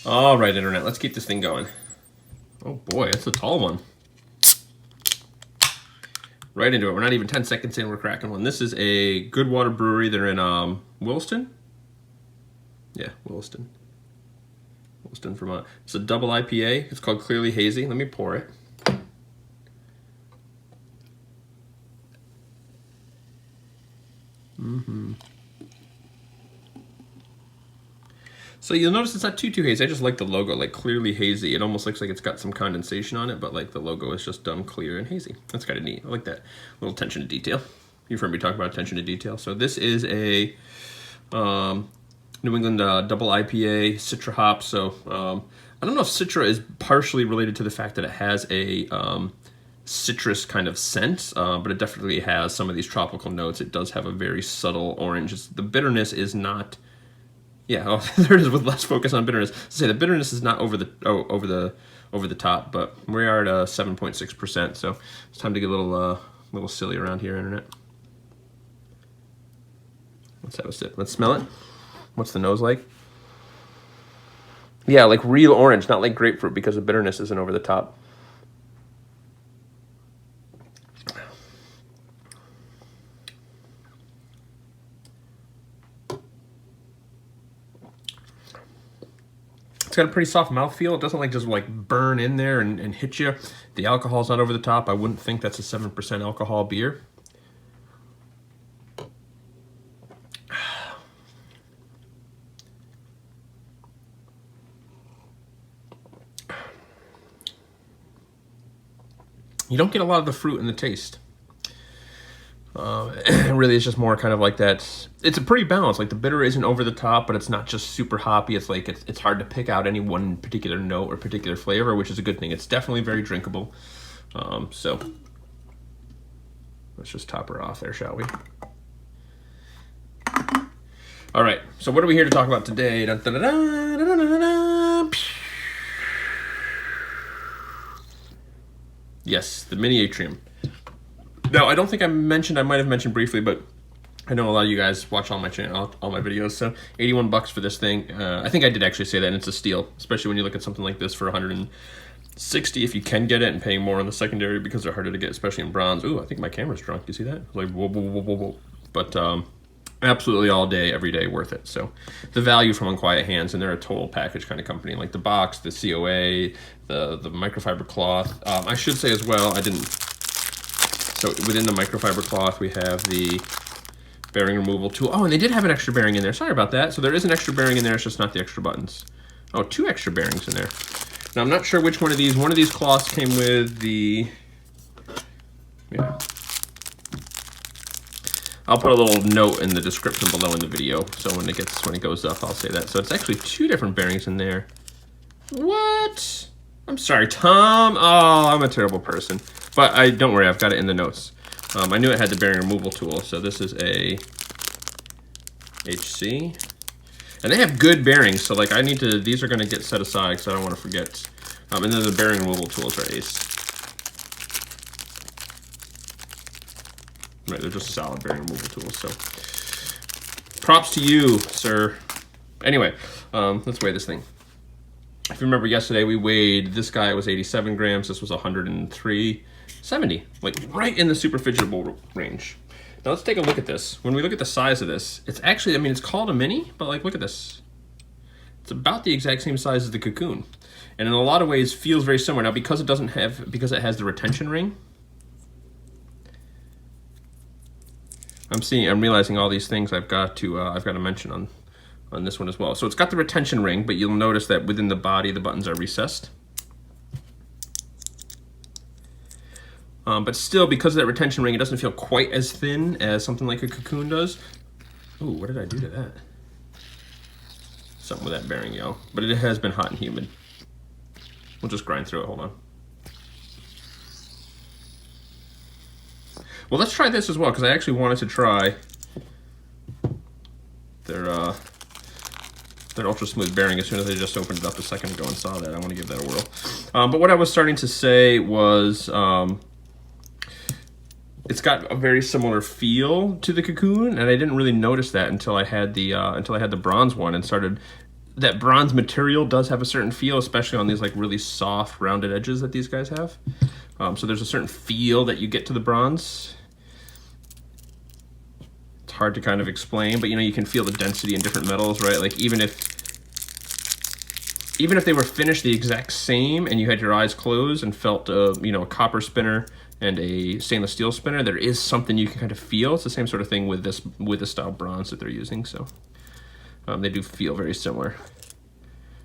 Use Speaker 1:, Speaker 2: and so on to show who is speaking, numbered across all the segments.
Speaker 1: All right, Internet, let's keep this thing going. Oh boy, it's a tall one. Right into it. We're not even 10 seconds in, we're cracking one. This is a Goodwater Brewery. They're in Williston? Yeah, Williston. Williston, Vermont. It's a double IPA. It's called Clearly Hazy. Let me pour it. So you'll notice it's not too hazy. I just like the logo, like Clearly Hazy. It almost looks like it's got some condensation on it, but like the logo is just done clear and hazy. That's kind of neat. I like that little attention to detail. You've heard me talk about attention to detail. So this is a New England double IPA, Citra hop. So I don't know if Citra is partially related to the fact that it has a citrus kind of scent, but it definitely has some of these tropical notes. It does have a very subtle orange. The bitterness is not... Yeah, oh, there it is with less focus on bitterness. Say the bitterness is not over the top, but we are at 7.6%. So it's time to get a little silly around here, Internet. Let's have a sip. Let's smell it. What's the nose like? Yeah, like real orange, not like grapefruit, because the bitterness isn't over the top. It's got a pretty soft mouthfeel. It doesn't like just like burn in there and hit you. The alcohol's not over the top. I wouldn't think that's a 7% alcohol beer. You don't get a lot of the fruit in the taste. Really, it's just more kind of like that. It's a pretty balanced. Like the bitter isn't over the top, but it's not just super hoppy. It's like it's hard to pick out any one particular note or particular flavor, which is a good thing. It's definitely very drinkable. So let's just top her off there, shall we? All right. So what are we here to talk about today? Dun, dun, dun, dun, dun, dun, dun, dun. Yes, the mini Atrium. Now, I don't think I might have mentioned briefly, but I know a lot of you guys watch all my channel, all my videos, so $81 for this thing. I think I did actually say that, and it's a steal, especially when you look at something like this for $160 if you can get it, and paying more on the secondary because they're harder to get, especially in bronze. Ooh, I think my camera's drunk. You see that? Like, whoa, whoa, whoa, whoa, whoa. But absolutely all day, every day, worth it. So the value from Unquiet hands, and they're a total package kind of company, like the box, the COA, the microfiber cloth. I should say as well, so within the microfiber cloth, we have the bearing removal tool. Oh, and they did have an extra bearing in there. Sorry about that. So there is an extra bearing in there. It's just not the extra buttons. Oh, 2 extra bearings in there. Now, I'm not sure which one of these. One of these cloths came with the... Yeah. I'll put a little note in the description below in the video. So when it goes up, I'll say that. So it's actually 2 different bearings in there. What? I'm sorry, Tom. Oh, I'm a terrible person. But don't worry, I've got it in the notes. I knew it had the bearing removal tool, so this is a HC. And they have good bearings, so like these are gonna get set aside because I don't want to forget. And then the bearing removal tools are ace. Right, they're just a solid bearing removal tool, so props to you, sir. Anyway, let's weigh this thing. If you remember yesterday, we weighed, this guy was 87 grams, this was 103.70, like right in the super fidgetable range. Now let's take a look at this. When we look at the size of this, it's actually, I mean, it's called a mini, but like, look at this. It's about the exact same size as the Cocoon. And in a lot of ways feels very similar. Now because it has the retention ring, I'm realizing all these things I've got to mention on this one as well. So it's got the retention ring, but you'll notice that within the body, the buttons are recessed. But still, because of that retention ring, it doesn't feel quite as thin as something like a Cocoon does. Ooh, what did I do to that? Something with that bearing, yo. But it has been hot and humid. We'll just grind through it, hold on. Well, let's try this as well, because I actually wanted to try their ultra smooth bearing as soon as I just opened it up a second ago and saw that. I want to give that a whirl. But what I was starting to say was it's got a very similar feel to the Cocoon, and I didn't really notice that until I had the bronze one and started that bronze material does have a certain feel, especially on these like really soft rounded edges that these guys have. So there's a certain feel that you get to the bronze. It's hard to kind of explain, but you know, you can feel the density in different metals, right? Like even if they were finished the exact same and you had your eyes closed and felt you know, a copper spinner and a stainless steel spinner, there is something you can kind of feel. It's the same sort of thing with the style bronze that they're using. So they do feel very similar.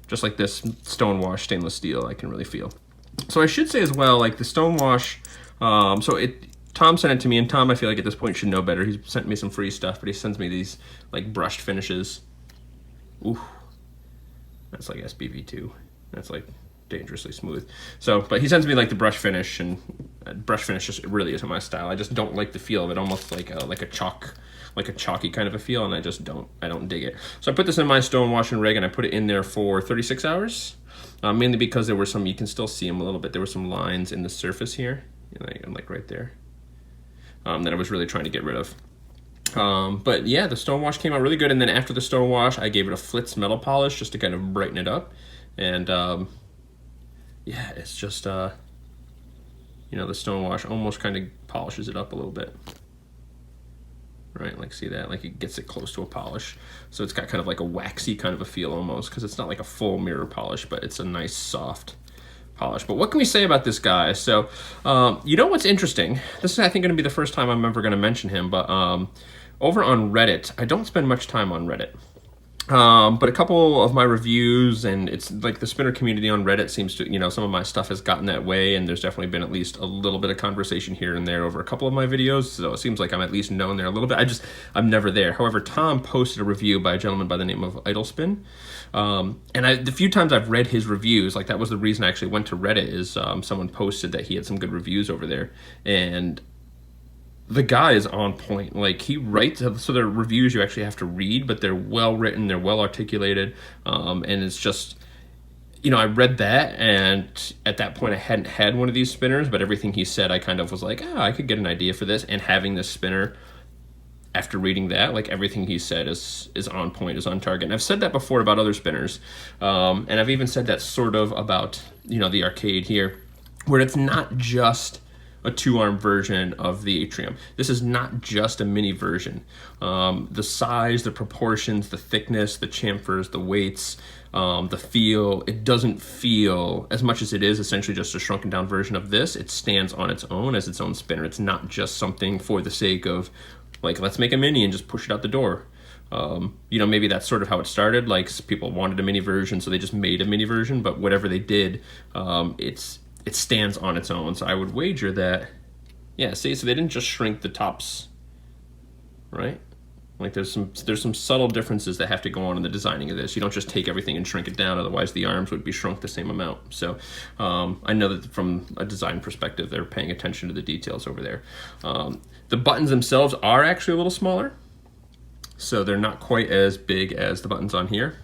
Speaker 1: Just like this stonewash stainless steel, I can really feel. So I should say as well, like the stonewash, Tom sent it to me, and Tom, I feel like at this point should know better. He's sent me some free stuff, but he sends me these like brushed finishes. Ooh, that's like SPV2. That's like dangerously smooth. So, but he sends me like the brush finish, and brush finish just really isn't my style. I just don't like the feel of it, almost like a chalky kind of a feel, and I don't dig it. So I put this in my stonewash and rig, and I put it in there for 36 hours, mainly because there were some, you can still see them a little bit, there were some lines in the surface here, you know, like right there, that I was really trying to get rid of. But yeah, the stonewash came out really good, and then after the stonewash, I gave it a Flitz metal polish just to kind of brighten it up, and yeah, it's just, you know, the stonewash almost kind of polishes it up a little bit. Right, like see that? Like it gets it close to a polish. So it's got kind of like a waxy kind of a feel almost, because it's not like a full mirror polish, but it's a nice soft polish. But what can we say about this guy? So, you know what's interesting? This is, I think, going to be the first time I'm ever going to mention him, but over on Reddit, I don't spend much time on Reddit. But a couple of my reviews, and it's like the spinner community on Reddit seems to, you know, some of my stuff has gotten that way, and there's definitely been at least a little bit of conversation here and there over a couple of my videos, so it seems like I'm at least known there a little bit. I'm never there. However, Tom posted a review by a gentleman by the name of Idlespin, and the few times I've read his reviews, like that was the reason I actually went to Reddit, is someone posted that he had some good reviews over there, and the guy is on point. Like he writes, so they're reviews you actually have to read, but they're well written, they're well articulated, and it's just, you know, I read that, and at that point I hadn't had one of these spinners, but everything he said I kind of was like, I could get an idea for this, and having this spinner after reading that, like everything he said is on point, is on target. And I've said that before about other spinners, and I've even said that sort of about, you know, the arcade here, where it's not just a two-arm version of the Atrium. This is not just a mini version. The size, the proportions, the thickness, the chamfers, the weights, the feel, it doesn't feel, as much as it is essentially just a shrunken down version of this, it stands on its own as its own spinner. It's not just something for the sake of, like, let's make a mini and just push it out the door. You know, maybe that's sort of how it started, like people wanted a mini version, so they just made a mini version, but whatever they did, it stands on its own. So I would wager that, yeah, see, so they didn't just shrink the tops, right? Like there's some subtle differences that have to go on in the designing of this. You don't just take everything and shrink it down, otherwise the arms would be shrunk the same amount. So I know that from a design perspective, they're paying attention to the details over there. The buttons themselves are actually a little smaller, so they're not quite as big as the buttons on here,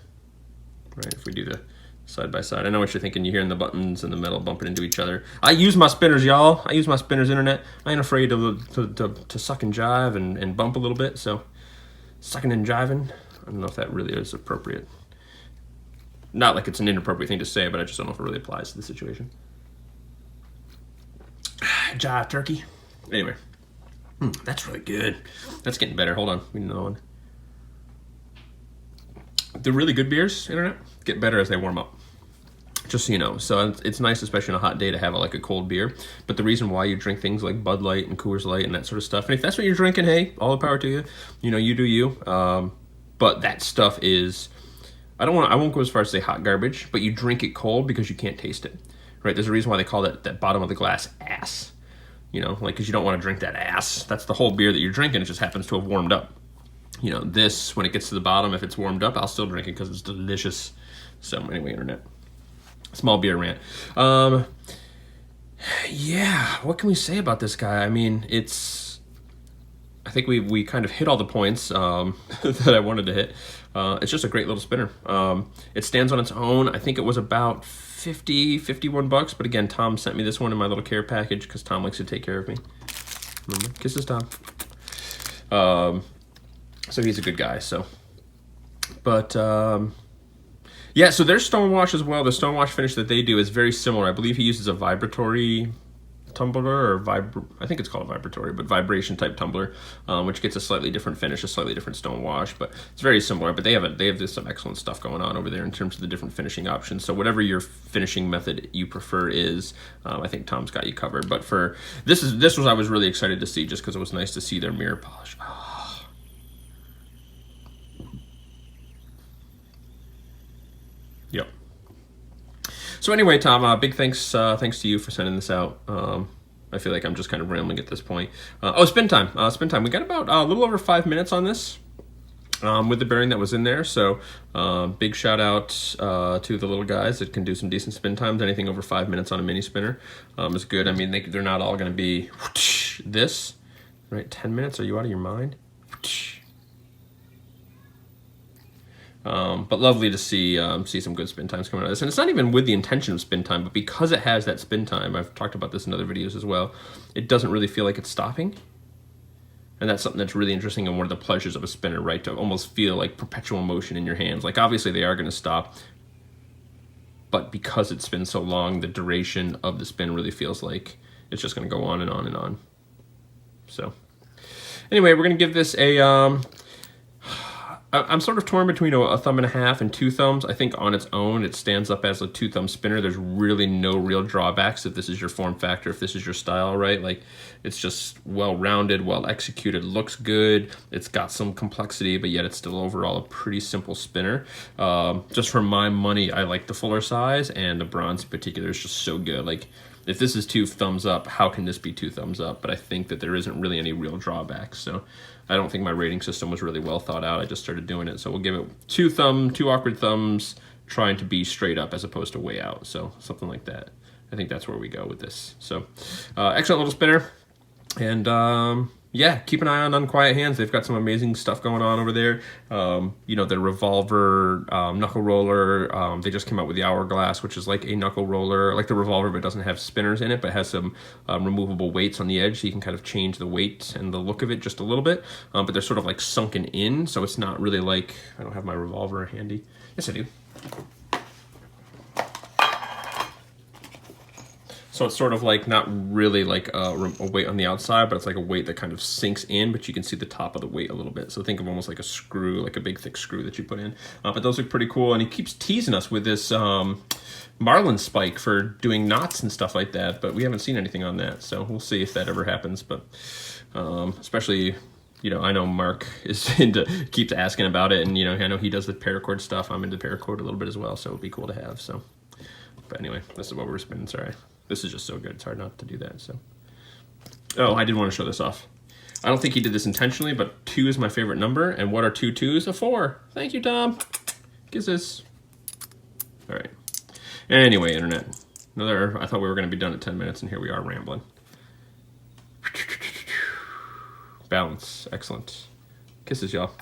Speaker 1: right? If we do the side by side. I know what you're thinking. You're hearing the buttons and the metal bumping into each other. I use my spinners, y'all. I use my spinners internet. I ain't afraid to suck and jive and bump a little bit. So sucking and jiving, I don't know if that really is appropriate. Not like it's an inappropriate thing to say, but I just don't know if it really applies to the situation. Jive turkey. Anyway, that's really good. That's getting better. Hold on. We need another one. The really good beers, internet, get better as they warm up. Just so you know. So it's nice, especially on a hot day, to have like a cold beer. But the reason why you drink things like Bud Light and Coors Light and that sort of stuff, and if that's what you're drinking, hey, all the power to you. You know, you do you. But that stuff is, I won't go as far as to say hot garbage, but you drink it cold because you can't taste it, right? There's a reason why they call that bottom of the glass ass. You know, like, because you don't want to drink that ass. That's the whole beer that you're drinking. It just happens to have warmed up. You know, this, when it gets to the bottom, if it's warmed up, I'll still drink it because it's delicious. So anyway, internet. Small beer rant. Yeah, what can we say about this guy? I mean, I think we kind of hit all the points that I wanted to hit. It's just a great little spinner. It stands on its own. I think it was about $51, but again, Tom sent me this one in my little care package because Tom likes to take care of me. Remember? Kisses, Tom. So he's a good guy. So, but Yeah, so there's stonewash as well. The stonewash finish that they do is very similar. I believe he uses a vibratory tumbler, or I think it's called vibratory, but vibration type tumbler, which gets a slightly different finish, a slightly different stonewash, but it's very similar. But they have some excellent stuff going on over there in terms of the different finishing options. So whatever your finishing method you prefer is, I think Tom's got you covered. But for this was I was really excited to see, just because it was nice to see their mirror polish. Oh. Yep. So anyway, Tom, big thanks to you for sending this out. I feel like I'm just kind of rambling at this point. Spin time. Spin time. We got about a little over 5 minutes on this with the bearing that was in there. So big shout out to the little guys that can do some decent spin times. Anything over 5 minutes on a mini spinner is good. I mean, they're not all going to be this, right? 10 minutes? Are you out of your mind? But lovely to see some good spin times coming out of this. And it's not even with the intention of spin time, but because it has that spin time, I've talked about this in other videos as well, it doesn't really feel like it's stopping. And that's something that's really interesting and one of the pleasures of a spinner, right? To almost feel like perpetual motion in your hands. Like obviously they are going to stop, but because it spins so long, the duration of the spin really feels like it's just going to go on and on and on. So anyway, we're going to give this a... I'm sort of torn between a thumb and a half and 2 thumbs. I think on its own, it stands up as a 2-thumb spinner. There's really no real drawbacks if this is your form factor, if this is your style, right? Like, it's just well-rounded, well-executed, looks good. It's got some complexity, but yet it's still overall a pretty simple spinner. Just for my money, I like the fuller size, and the bronze in particular is just so good. Like, if this is 2 thumbs up, how can this be 2 thumbs up? But I think that there isn't really any real drawbacks. So I don't think my rating system was really well thought out. I just started doing it. So we'll give it 2 awkward thumbs, trying to be straight up as opposed to way out. So something like that. I think that's where we go with this. So excellent little spinner. And yeah, keep an eye on Unquiet Hands. They've got some amazing stuff going on over there. You know, the revolver knuckle roller. They just came out with the hourglass, which is like a knuckle roller, like the revolver, but doesn't have spinners in it, but has some removable weights on the edge, so you can kind of change the weight and the look of it just a little bit. But they're sort of like sunken in, so it's not really like, I don't have my revolver handy. Yes, I do. So it's sort of like not really like a weight on the outside, but it's like a weight that kind of sinks in, but you can see the top of the weight a little bit. So think of almost like a screw, like a big thick screw that you put in. But those look pretty cool. And he keeps teasing us with this marlin spike for doing knots and stuff like that, but we haven't seen anything on that. So we'll see if that ever happens. But especially, you know, I know Mark is keeps asking about it, and you know, I know he does the paracord stuff. I'm into paracord a little bit as well, so it'd be cool to have. So, but anyway, this is what we're spinning. Sorry. This is just so good. It's hard not to do that. So, oh, I did want to show this off. I don't think he did this intentionally, but 2 is my favorite number. And what are 2 2s? A 4. Thank you, Tom. Kisses. All right. Anyway, internet. I thought we were going to be done at 10 minutes, and here we are rambling. Balance. Excellent. Kisses, y'all.